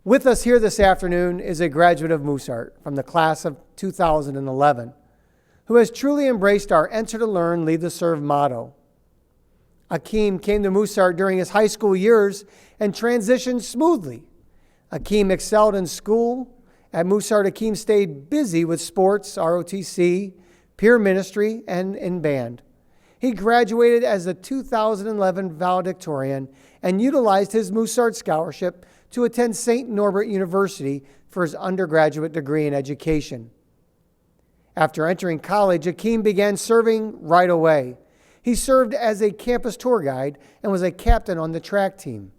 With us here this afternoon is a graduate of Mooseheart from the class of 2011 who has truly embraced our Enter to Learn, Lead to Serve motto. Akeem came to Mooseheart during his high school years and transitioned smoothly. Akeem excelled in school. At Mooseheart, Akeem stayed busy with sports, ROTC, peer ministry, and in band. He graduated as a 2011 valedictorian and utilized his Mooseheart scholarship to attend St. Norbert University for his undergraduate degree in education. After entering college, Akeem began serving right away. He served as a campus tour guide and was a captain on the track team.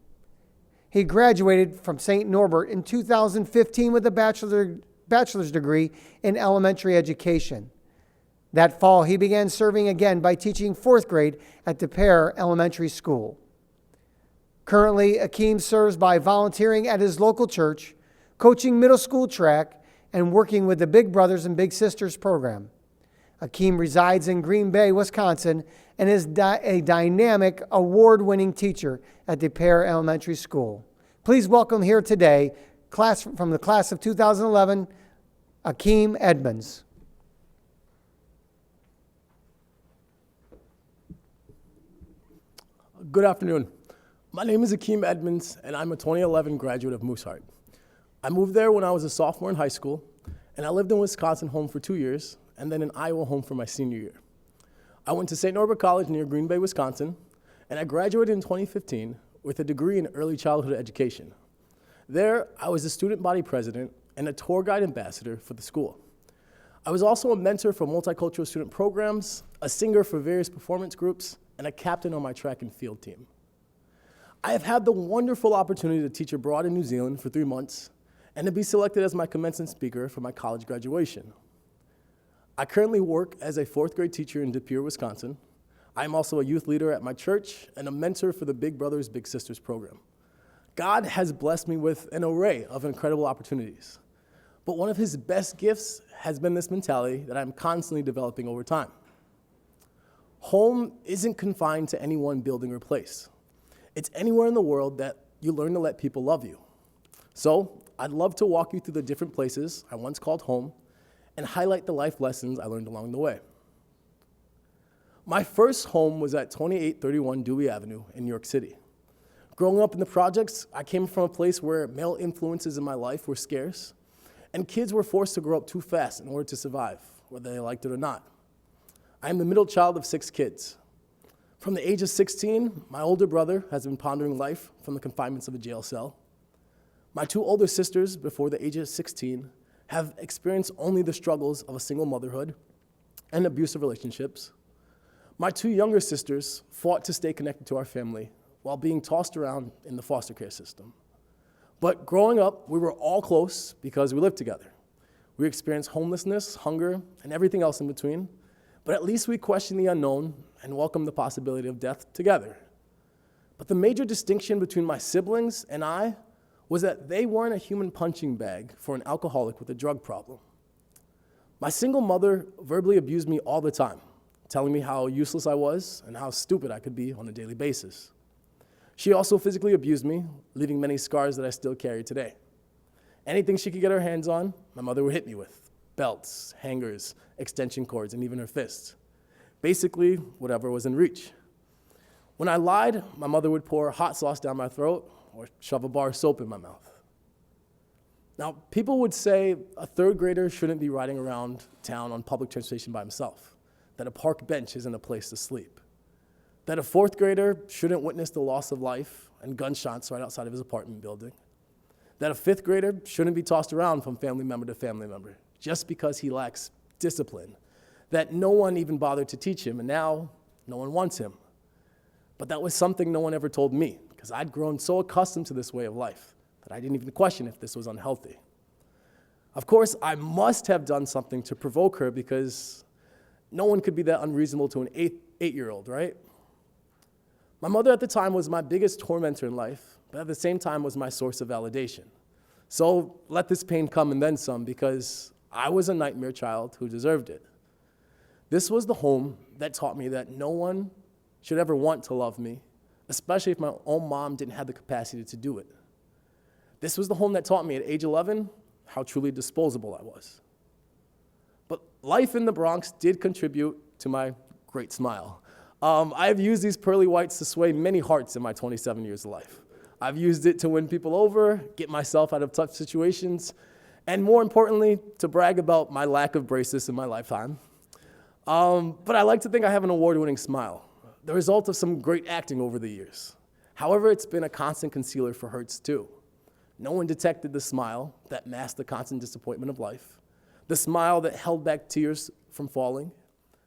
He graduated from St. Norbert in 2015 with a bachelor's degree in elementary education. That fall, he began serving again by teaching fourth grade at DePere Elementary School. Currently, Akeem serves by volunteering at his local church, coaching middle school track, and working with the Big Brothers and Big Sisters program. Akeem resides in Green Bay, Wisconsin, and is a dynamic, award-winning teacher at DePere Elementary School. Please welcome here today, from the class of 2011, Akeem Edmonds. Good afternoon. My name is Akeem Edmonds, and I'm a 2011 graduate of Mooseheart. I moved there when I was a sophomore in high school, and I lived in Wisconsin home for 2 years, and then in Iowa home for my senior year. I went to St. Norbert College near Green Bay, Wisconsin, and I graduated in 2015 with a degree in early childhood education. There, I was a student body president and a tour guide ambassador for the school. I was also a mentor for multicultural student programs, a singer for various performance groups, and a captain on my track and field team. I have had the wonderful opportunity to teach abroad in New Zealand for 3 months and to be selected as my commencement speaker for my college graduation. I currently work as a fourth grade teacher in DePere, Wisconsin. I'm also a youth leader at my church and a mentor for the Big Brothers, Big Sisters program. God has blessed me with an array of incredible opportunities, but one of his best gifts has been this mentality that I'm constantly developing over time. Home isn't confined to any one building or place. It's anywhere in the world that you learn to let people love you. So I'd love to walk you through the different places I once called home and highlight the life lessons I learned along the way. My first home was at 2831 Dewey Avenue in New York City. Growing up in the projects, I came from a place where male influences in my life were scarce, and kids were forced to grow up too fast in order to survive, whether they liked it or not. I am the middle child of 6 kids. From the age of 16, my older brother has been pondering life from the confinements of a jail cell. My 2 older sisters, before the age of 16, have experienced only the struggles of a single motherhood and abusive relationships. My 2 younger sisters fought to stay connected to our family while being tossed around in the foster care system. But growing up, we were all close because we lived together. We experienced homelessness, hunger, and everything else in between, but at least we questioned the unknown and welcomed the possibility of death together. But the major distinction between my siblings and I was that they weren't a human punching bag for an alcoholic with a drug problem. My single mother verbally abused me all the time, telling me how useless I was and how stupid I could be on a daily basis. She also physically abused me, leaving many scars that I still carry today. Anything she could get her hands on, my mother would hit me with. Belts, hangers, extension cords, and even her fists. Basically, whatever was in reach. When I lied, my mother would pour hot sauce down my throat or shove a bar of soap in my mouth. Now, people would say a 3rd grader shouldn't be riding around town on public transportation by himself, that a park bench isn't a place to sleep, that a 4th grader shouldn't witness the loss of life and gunshots right outside of his apartment building, that a 5th grader shouldn't be tossed around from family member to family member just because he lacks discipline, that no one even bothered to teach him, and now no one wants him. But that was something no one ever told me, because I'd grown so accustomed to this way of life that I didn't even question if this was unhealthy. Of course, I must have done something to provoke her, because no one could be that unreasonable to an 8-year-old, right? My mother at the time was my biggest tormentor in life, but at the same time was my source of validation. So let this pain come and then some, because I was a nightmare child who deserved it. This was the home that taught me that no one should ever want to love me, especially if my own mom didn't have the capacity to do it. This was the home that taught me at age 11 how truly disposable I was. But life in the Bronx did contribute to my great smile. I have used these pearly whites to sway many hearts in my 27 years of life. I've used it to win people over, get myself out of tough situations, and more importantly, to brag about my lack of braces in my lifetime. But I like to think I have an award-winning smile, the result of some great acting over the years. However, it's been a constant concealer for hurts too. No one detected the smile that masked the constant disappointment of life, the smile that held back tears from falling.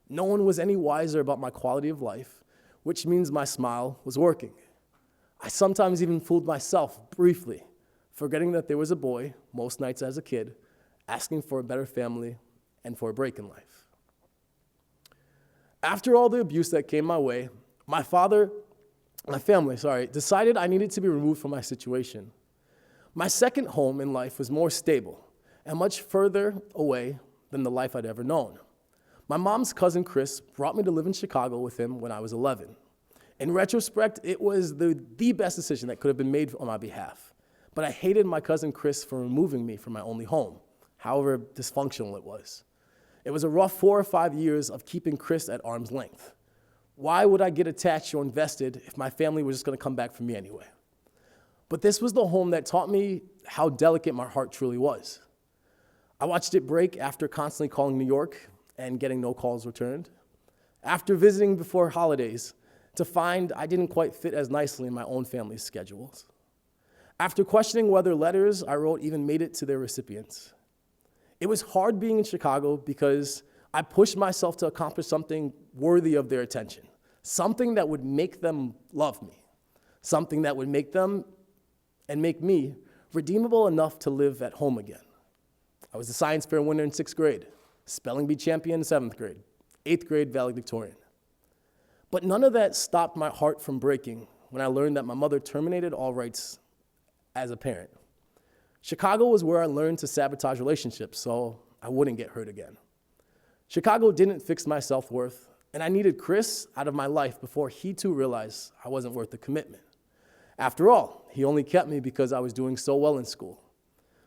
No one was any wiser about my quality of life, which means my smile was working. I sometimes even fooled myself briefly, forgetting that there was a boy, most nights as a kid, asking for a better family and for a break in life. After all the abuse that came my way, my family, decided I needed to be removed from my situation. My second home in life was more stable and much further away than the life I'd ever known. My mom's cousin Chris brought me to live in Chicago with him when I was 11. In retrospect, it was the best decision that could have been made on my behalf. But I hated my cousin Chris for removing me from my only home, however dysfunctional it was. It was a rough 4 or 5 years of keeping Chris at arm's length. Why would I get attached or invested if my family was just going to come back for me anyway? But this was the home that taught me how delicate my heart truly was. I watched it break after constantly calling New York and getting no calls returned. After visiting before holidays to find I didn't quite fit as nicely in my own family's schedules. After questioning whether letters I wrote even made it to their recipients. It was hard being in Chicago because I pushed myself to accomplish something worthy of their attention, something that would make them love me, something that would make them and make me redeemable enough to live at home again. I was the science fair winner in 6th grade, spelling bee champion in 7th grade, 8th grade valedictorian. But none of that stopped my heart from breaking when I learned that my mother terminated all rights as a parent. Chicago was where I learned to sabotage relationships so I wouldn't get hurt again. Chicago didn't fix my self-worth, and I needed Chris out of my life before he too realized I wasn't worth the commitment. After all, he only kept me because I was doing so well in school.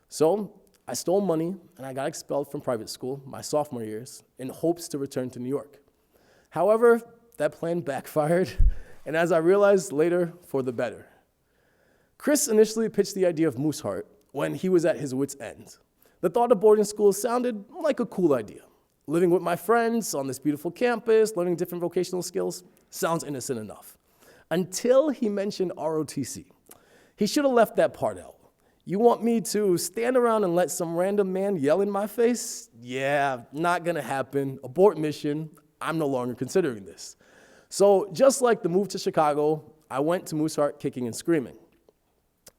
So I stole money and I got expelled from private school my sophomore years in hopes to return to New York. However, that plan backfired, and as I realized later, for the better. Chris initially pitched the idea of Mooseheart when he was at his wit's end. The thought of boarding school sounded like a cool idea. Living with my friends on this beautiful campus, learning different vocational skills, sounds innocent enough. Until he mentioned ROTC. He should have left that part out. You want me to stand around and let some random man yell in my face? Yeah, not gonna happen. Abort mission. I'm no longer considering this. So just like the move to Chicago, I went to Mooseheart kicking and screaming.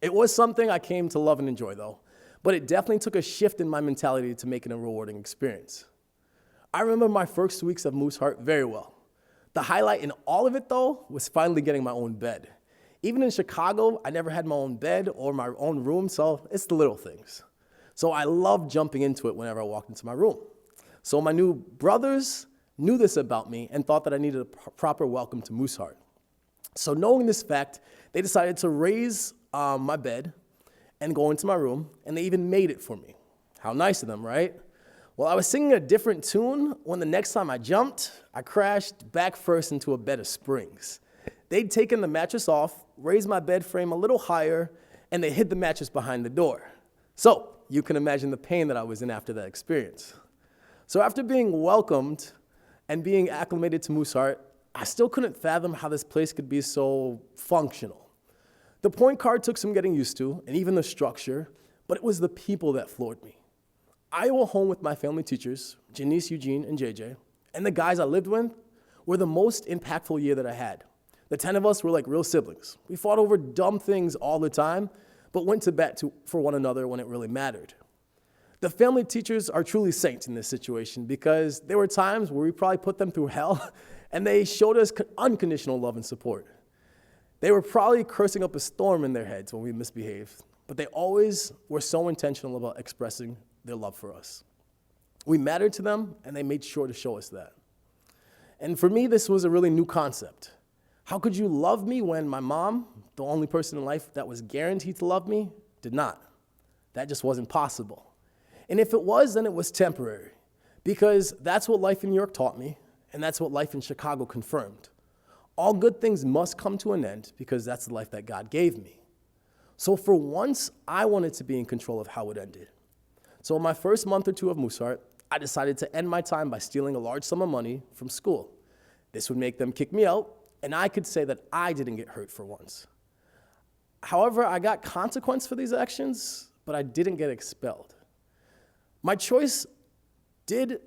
It was something I came to love and enjoy though, but it definitely took a shift in my mentality to make it a rewarding experience. I remember my first weeks of Mooseheart very well. The highlight in all of it though was finally getting my own bed. Even in Chicago, I never had my own bed or my own room, so it's the little things. So I loved jumping into it whenever I walked into my room. So my new brothers knew this about me and thought that I needed a proper welcome to Mooseheart. So knowing this fact, they decided to raise my bed and go into my room, and they even made it for me. How nice of them, right? Well, I was singing a different tune when the next time I jumped, I crashed back first into a bed of springs. They'd taken the mattress off, raised my bed frame a little higher, and they hid the mattress behind the door. So you can imagine the pain that I was in after that experience. So after being welcomed and being acclimated to Mooseheart, I still couldn't fathom how this place could be so functional. The point card took some getting used to, and even the structure, but it was the people that floored me. Iowa home with my family teachers, Janice, Eugene, and JJ, and the guys I lived with were the most impactful year that I had. The 10 of us were like real siblings. We fought over dumb things all the time, but went to bat for one another when it really mattered. The family teachers are truly saints in this situation because there were times where we probably put them through hell, and they showed us unconditional love and support. They were probably cursing up a storm in their heads when we misbehaved, but they always were so intentional about expressing their love for us. We mattered to them, and they made sure to show us that. And for me, this was a really new concept. How could you love me when my mom, the only person in life that was guaranteed to love me, did not. That just wasn't possible. And if it was, then it was temporary, because that's what life in New York taught me, and that's what life in Chicago confirmed. All good things must come to an end, because that's the life that God gave me. So for once, I wanted to be in control of how it ended. So in my first month or two of Mooseheart, I decided to end my time by stealing a large sum of money from school. This would make them kick me out, and I could say that I didn't get hurt for once. However, I got consequence for these actions, but I didn't get expelled. My choice did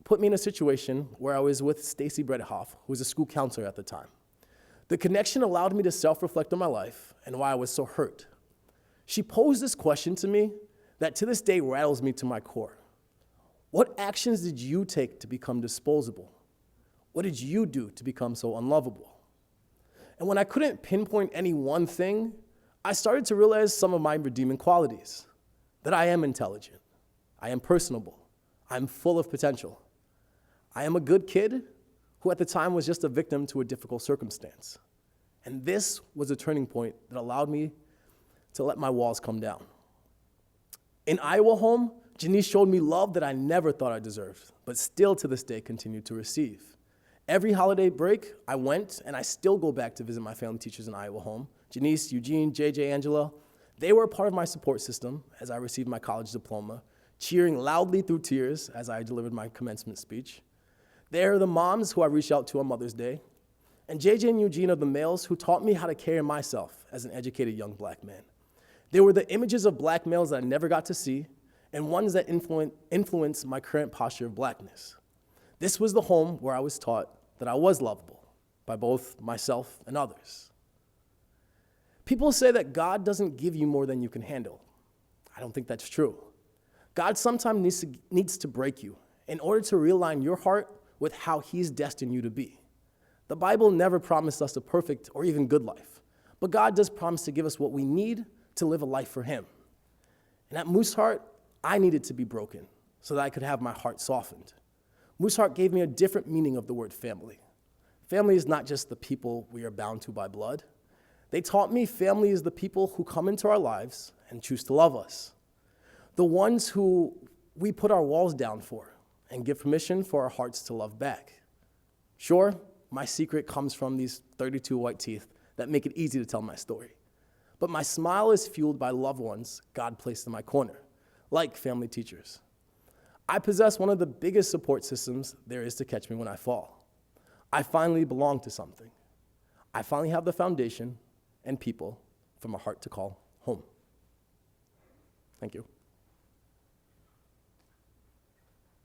put me in a situation where I was with Stacy Bredhoff, who was a school counselor at the time. The connection allowed me to self-reflect on my life and why I was so hurt. She posed this question to me that to this day rattles me to my core. What actions did you take to become disposable? What did you do to become so unlovable? And when I couldn't pinpoint any one thing, I started to realize some of my redeeming qualities. That I am intelligent, I am personable, I'm full of potential. I am a good kid who at the time was just a victim to a difficult circumstance. And this was a turning point that allowed me to let my walls come down. In Iowa home, Janice showed me love that I never thought I deserved, but still to this day continue to receive. Every holiday break, I went, and I still go back to visit my family teachers in Iowa home. Janice, Eugene, JJ, Angela, they were a part of my support system as I received my college diploma, cheering loudly through tears as I delivered my commencement speech. They are the moms who I reached out to on Mother's Day. And JJ and Eugene are the males who taught me how to carry myself as an educated young black man. They were the images of black males that I never got to see, and ones that influenced my current posture of blackness. This was the home where I was taught that I was lovable by both myself and others. People say that God doesn't give you more than you can handle. I don't think that's true. God sometimes needs to break you in order to realign your heart with how He's destined you to be. The Bible never promised us a perfect or even good life, but God does promise to give us what we need to live a life for Him. And at Mooseheart, I needed to be broken so that I could have my heart softened. Mooseheart gave me a different meaning of the word family. Family is not just the people we are bound to by blood. They taught me family is the people who come into our lives and choose to love us. The ones who we put our walls down for and give permission for our hearts to love back. Sure, my secret comes from these 32 white teeth that make it easy to tell my story. But my smile is fueled by loved ones God placed in my corner, like family teachers. I possess one of the biggest support systems there is to catch me when I fall. I finally belong to something. I finally have the foundation and people for my heart to call home. Thank you.